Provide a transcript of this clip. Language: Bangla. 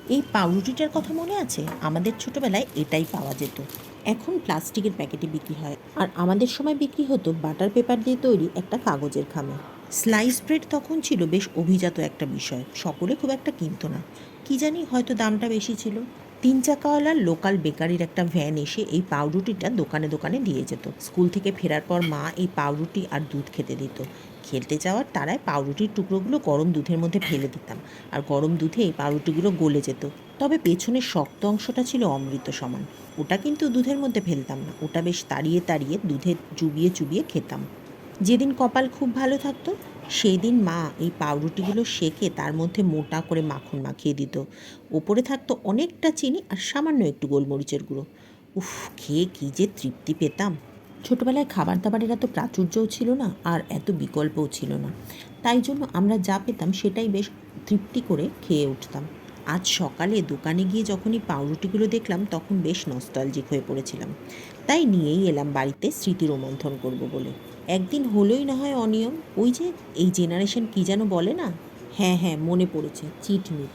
এই পাউরুটিটার কথা মনে আছে? আমাদের ছোটবেলায় এটাই পাওয়া যেত। এখন প্লাস্টিকের প্যাকেটে বিক্রি হয়, আর আমাদের সময় বিক্রি হতো বাটার পেপার দিয়ে তৈরি একটা কাগজের খামে। স্লাইস ব্রেড তখন ছিল বেশ অভিজাত একটা বিষয়, সকলে খুব একটা কিনতো না। কি জানি, হয়তো দামটা বেশি ছিল। 3 চাকাওয়ালার লোকাল বেকারির একটা ভ্যান এসে এই পাউরুটিটা দোকানে দোকানে দিয়ে যেত। স্কুল থেকে ফেরার পর মা এই পাউরুটি আর দুধ খেতে দিত। খেলতে যাওয়ার তারায় পাউরুটির টুকরোগুলো গরম দুধের মধ্যে ফেলে দিতাম, আর গরম দুধে এই পাউরুটিগুলো গলে যেত। তবে পেছনের শক্ত অংশটা ছিল অমৃত সমান। ওটা কিন্তু দুধের মধ্যে ফেলতাম না, ওটা বেশ তাড়িয়ে তাড়িয়ে দুধে চুবিয়ে চুবিয়ে খেতাম। যেদিন কপাল খুব ভালো থাকতো, সেই দিন মা এই পাউরুটিগুলো সেঁকে তার মধ্যে মোটা করে মাখন মাখিয়ে দিত। ওপরে থাকতো অনেকটা চিনি আর সামান্য একটু গোলমরিচের গুঁড়ো। উফ, খেয়ে কী যে তৃপ্তি পেতাম! ছোটবেলায় খাবার দাবারের এত প্রাচুর্যও ছিল না, আর এত বিকল্পও ছিল না। তাই জন্য আমরা যা পেতাম সেটাই বেশ তৃপ্তি করে খেয়ে উঠতাম। আজ সকালে দোকানে গিয়ে যখনই পাউরুটিগুলো দেখলাম, তখন বেশ নস্টালজিক হয়ে পড়েছিলাম। তাই নিয়েই এলাম বাড়িতে স্মৃতি রোমন্থন করব বলে। একদিন হলোই না হয় অনিয়ম, ওই যে এই জেনারেশন কি যেন বলে না? হ্যাঁ হ্যাঁ, মনে পড়েছে, চিটমিট।